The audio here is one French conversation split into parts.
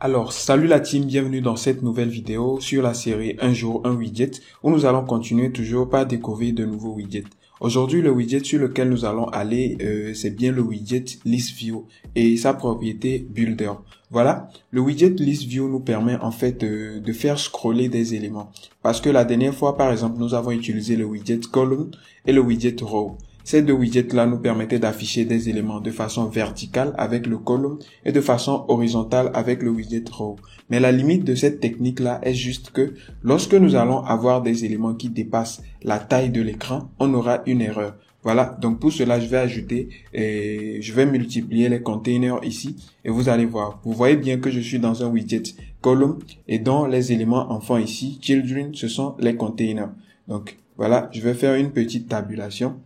Alors, salut la team, bienvenue dans cette nouvelle vidéo sur la série Un jour, un widget, où nous allons continuer toujours par découvrir de nouveaux widgets. Aujourd'hui, le widget sur lequel nous allons aller, c'est bien le widget ListView et sa propriété Builder. Voilà, le widget ListView nous permet en fait de faire scroller des éléments. Parce que la dernière fois, par exemple, nous avons utilisé le widget Column et le widget Row. Ces deux widgets-là nous permettaient d'afficher des éléments de façon verticale avec le column et de façon horizontale avec le widget row. Mais la limite de cette technique-là est juste que lorsque nous allons avoir des éléments qui dépassent la taille de l'écran, on aura une erreur. Voilà, donc pour cela, je vais ajouter et je vais multiplier les containers ici et vous allez voir. Vous voyez bien que je suis dans un widget column et dont les éléments enfants ici, children, ce sont les containers. Donc voilà, je vais faire une petite tabulation,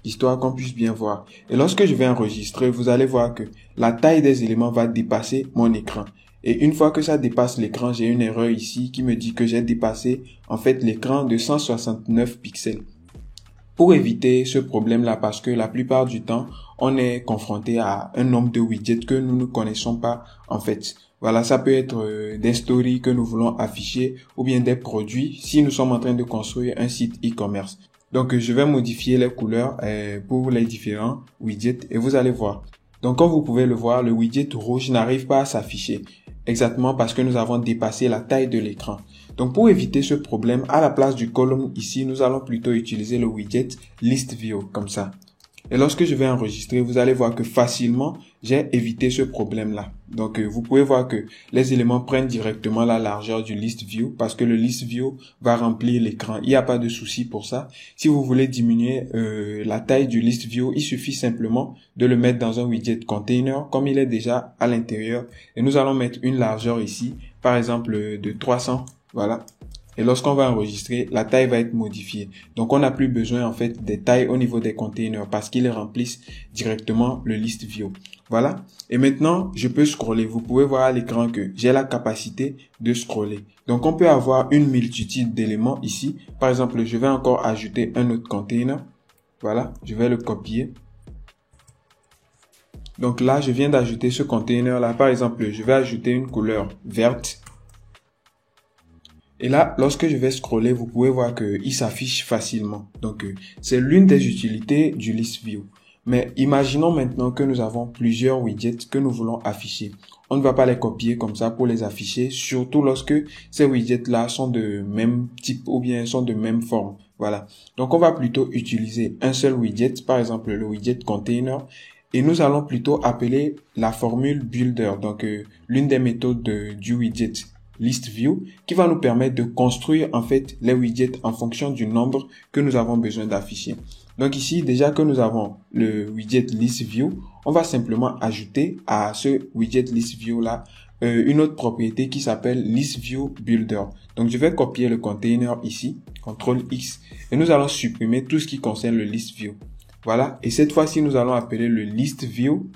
histoire qu'on puisse bien voir. Et lorsque je vais enregistrer, vous allez voir que la taille des éléments va dépasser mon écran. Et une fois que ça dépasse l'écran, j'ai une erreur ici qui me dit que j'ai dépassé en fait l'écran de 169 pixels. Pour éviter ce problème-là, parce que la plupart du temps, on est confronté à un nombre de widgets que nous ne connaissons pas en fait. Voilà, ça peut être des stories que nous voulons afficher ou bien des produits si nous sommes en train de construire un site e-commerce. Donc, je vais modifier les couleurs pour les différents widgets et vous allez voir. Donc, comme vous pouvez le voir, le widget rouge n'arrive pas à s'afficher exactement parce que nous avons dépassé la taille de l'écran. Donc, pour éviter ce problème, à la place du column ici, nous allons plutôt utiliser le widget ListView comme ça. Et lorsque je vais enregistrer, vous allez voir que facilement, j'ai évité ce problème-là. Donc, vous pouvez voir que les éléments prennent directement la largeur du ListView parce que le ListView va remplir l'écran. Il n'y a pas de souci pour ça. Si vous voulez diminuer la taille du ListView, il suffit simplement de le mettre dans un widget container comme il est déjà à l'intérieur. Et nous allons mettre une largeur ici, par exemple de 300. Voilà. Et lorsqu'on va enregistrer, la taille va être modifiée. Donc, on n'a plus besoin, en fait, des tailles au niveau des containers parce qu'ils remplissent directement le ListView. Voilà. Et maintenant, je peux scroller. Vous pouvez voir à l'écran que j'ai la capacité de scroller. Donc, on peut avoir une multitude d'éléments ici. Par exemple, je vais encore ajouter un autre container. Voilà. Je vais le copier. Donc là, je viens d'ajouter ce container-là. Par exemple, je vais ajouter une couleur verte. Et là, lorsque je vais scroller, vous pouvez voir qu'il s'affiche facilement. Donc, c'est l'une des utilités du ListView. Mais imaginons maintenant que nous avons plusieurs widgets que nous voulons afficher. On ne va pas les copier comme ça pour les afficher, surtout lorsque ces widgets-là sont de même type ou bien sont de même forme. Voilà. Donc, on va plutôt utiliser un seul widget, par exemple le widget container, et nous allons plutôt appeler la formule builder, donc l'une des méthodes du widget ListView qui va nous permettre de construire en fait les widgets en fonction du nombre que nous avons besoin d'afficher. Donc ici, déjà que nous avons le widget ListView, on va simplement ajouter à ce widget ListView là une autre propriété qui s'appelle ListView Builder. Donc je vais copier le container ici, CTRL X, et nous allons supprimer tout ce qui concerne le ListView. Voilà, et cette fois-ci, nous allons appeler le ListView.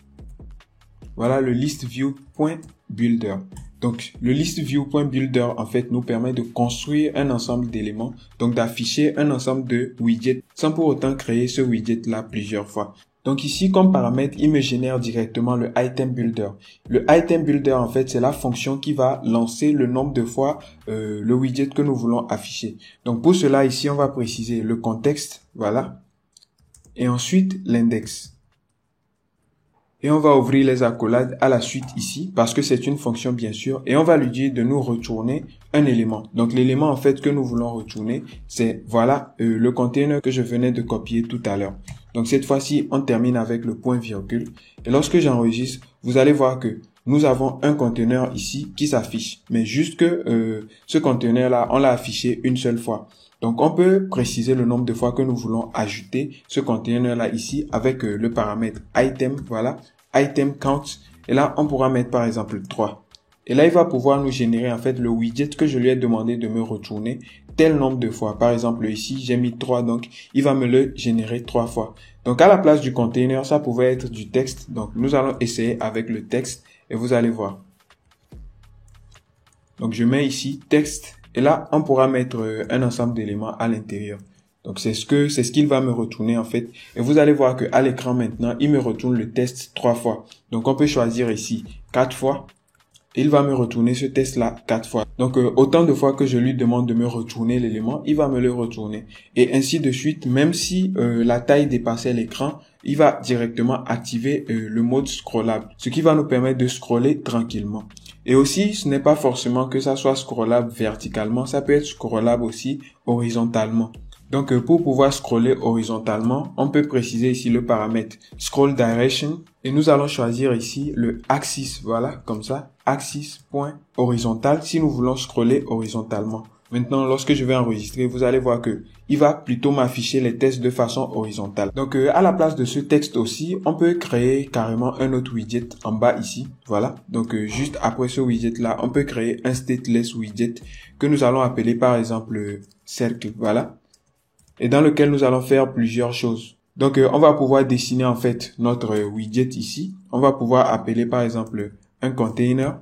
Voilà, le ListView.Builder. Donc, le ListView.Builder, en fait, nous permet de construire un ensemble d'éléments, donc d'afficher un ensemble de widgets, sans pour autant créer ce widget-là plusieurs fois. Donc ici, comme paramètre, il me génère directement le Item Builder. Le Item Builder, en fait, c'est la fonction qui va lancer le nombre de fois le widget que nous voulons afficher. Donc pour cela, ici, on va préciser le contexte, voilà, et ensuite l'index. Et on va ouvrir les accolades à la suite ici, parce que c'est une fonction bien sûr, et on va lui dire de nous retourner un élément. Donc l'élément en fait que nous voulons retourner, c'est voilà le container que je venais de copier tout à l'heure. Donc cette fois-ci, on termine avec le point virgule. Et lorsque j'enregistre, vous allez voir que nous avons un container ici qui s'affiche. Mais juste que ce container-là, on l'a affiché une seule fois. Donc, on peut préciser le nombre de fois que nous voulons ajouter ce container-là ici avec le paramètre item, voilà, item count. Et là, on pourra mettre par exemple 3. Et là, il va pouvoir nous générer en fait le widget que je lui ai demandé de me retourner tel nombre de fois. Par exemple, ici, j'ai mis 3, donc il va me le générer 3 fois. Donc, à la place du container, ça pouvait être du texte. Donc, nous allons essayer avec le texte et vous allez voir. Donc, je mets ici texte. Et là, on pourra mettre un ensemble d'éléments à l'intérieur. Donc, c'est ce qu'il va me retourner, en fait. Et vous allez voir que à l'écran maintenant, il me retourne le texte 3 fois. Donc, on peut choisir ici 4 fois. il va me retourner ce test-là 4 fois. Donc, autant de fois que je lui demande de me retourner l'élément, il va me le retourner. Et ainsi de suite, même si la taille dépassait l'écran, il va directement activer le mode scrollable, ce qui va nous permettre de scroller tranquillement. Et aussi, ce n'est pas forcément que ça soit scrollable verticalement, ça peut être scrollable aussi horizontalement. Donc, pour pouvoir scroller horizontalement, on peut préciser ici le paramètre scroll direction et nous allons choisir ici le axis, voilà, comme ça, axis.horizontal si nous voulons scroller horizontalement. Maintenant, lorsque je vais enregistrer, vous allez voir que il va plutôt m'afficher les textes de façon horizontale. Donc, à la place de ce texte aussi, on peut créer carrément un autre widget en bas ici, voilà. Donc, juste après ce widget-là, on peut créer un stateless widget que nous allons appeler par exemple cercle, voilà. Et dans lequel nous allons faire plusieurs choses. Donc, on va pouvoir dessiner en fait notre widget ici. On va pouvoir appeler par exemple un container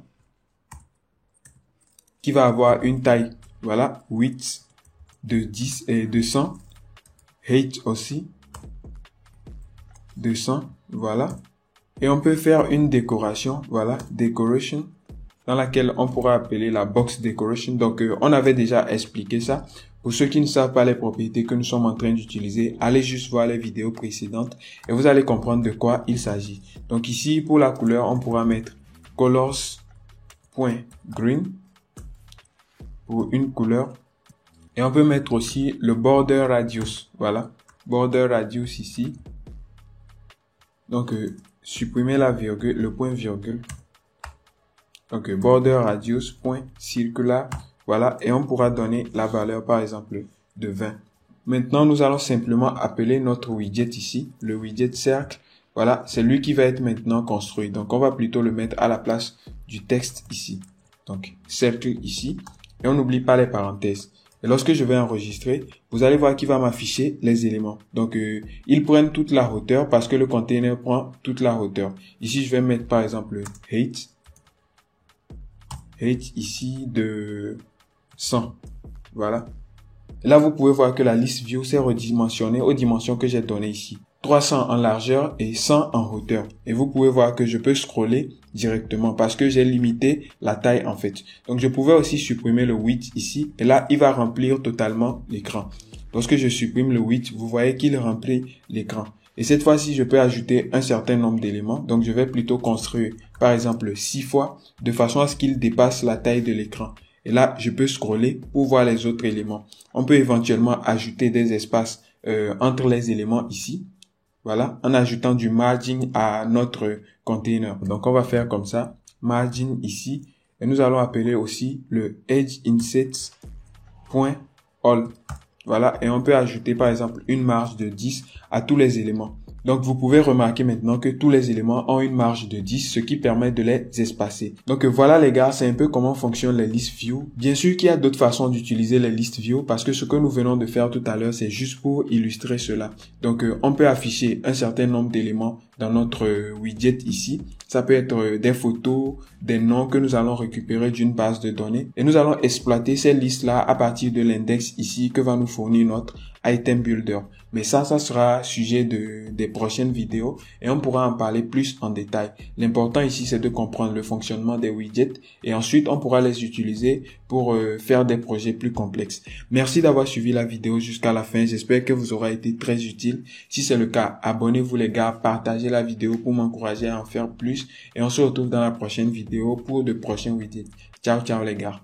qui va avoir une taille, voilà, width de 10 et 200, height aussi, 200, voilà. Et on peut faire une décoration, voilà, decoration, dans laquelle on pourra appeler la box decoration. Donc, on avait déjà expliqué ça. Pour ceux qui ne savent pas les propriétés que nous sommes en train d'utiliser, allez juste voir les vidéos précédentes et vous allez comprendre de quoi il s'agit. Donc ici, pour la couleur, on pourra mettre colors.green pour une couleur. Et on peut mettre aussi le border radius. Voilà, border radius ici. Donc, supprimer la virgule, le point virgule. Donc, border radius, point circular. Voilà, et on pourra donner la valeur, par exemple, de 20. Maintenant, nous allons simplement appeler notre widget ici, le widget cercle. Voilà, c'est lui qui va être maintenant construit. Donc, on va plutôt le mettre à la place du texte ici. Donc, cercle ici. Et on n'oublie pas les parenthèses. Et lorsque je vais enregistrer, vous allez voir qu'il va m'afficher les éléments. Donc, ils prennent toute la hauteur parce que le container prend toute la hauteur. Ici, je vais mettre, par exemple, height ici de 100. Voilà. Et là, vous pouvez voir que la liste view s'est redimensionnée aux dimensions que j'ai données ici. 300 en largeur et 100 en hauteur. Et vous pouvez voir que je peux scroller directement parce que j'ai limité la taille en fait. Donc, je pouvais aussi supprimer le width ici. Et là, il va remplir totalement l'écran. Lorsque je supprime le width, vous voyez qu'il remplit l'écran. Et cette fois-ci, je peux ajouter un certain nombre d'éléments. Donc, je vais plutôt construire, par exemple, 6 fois de façon à ce qu'il dépasse la taille de l'écran. Et là, je peux scroller pour voir les autres éléments. On peut éventuellement ajouter des espaces entre les éléments ici. Voilà, en ajoutant du margin à notre container. Donc, on va faire comme ça. Margin ici. Et nous allons appeler aussi le edgeinsets.all. Voilà, et on peut ajouter par exemple une marge de 10 à tous les éléments. Donc, vous pouvez remarquer maintenant que tous les éléments ont une marge de 10, ce qui permet de les espacer. Donc, voilà les gars, c'est un peu comment fonctionnent les list view. Bien sûr qu'il y a d'autres façons d'utiliser les list view parce que ce que nous venons de faire tout à l'heure, c'est juste pour illustrer cela. Donc, on peut afficher un certain nombre d'éléments dans notre widget ici. Ça peut être des photos, des noms que nous allons récupérer d'une base de données. Et nous allons exploiter ces listes-là à partir de l'index ici que va nous fournir notre item builder. Mais ça sera sujet des prochaines vidéos et on pourra en parler plus en détail. L'important ici, c'est de comprendre le fonctionnement des widgets et ensuite, on pourra les utiliser pour faire des projets plus complexes. Merci d'avoir suivi la vidéo jusqu'à la fin. J'espère que vous aura été très utile. Si c'est le cas, abonnez-vous les gars, partagez la vidéo pour m'encourager à en faire plus et on se retrouve dans la prochaine vidéo pour de prochains widgets. Ciao, ciao les gars.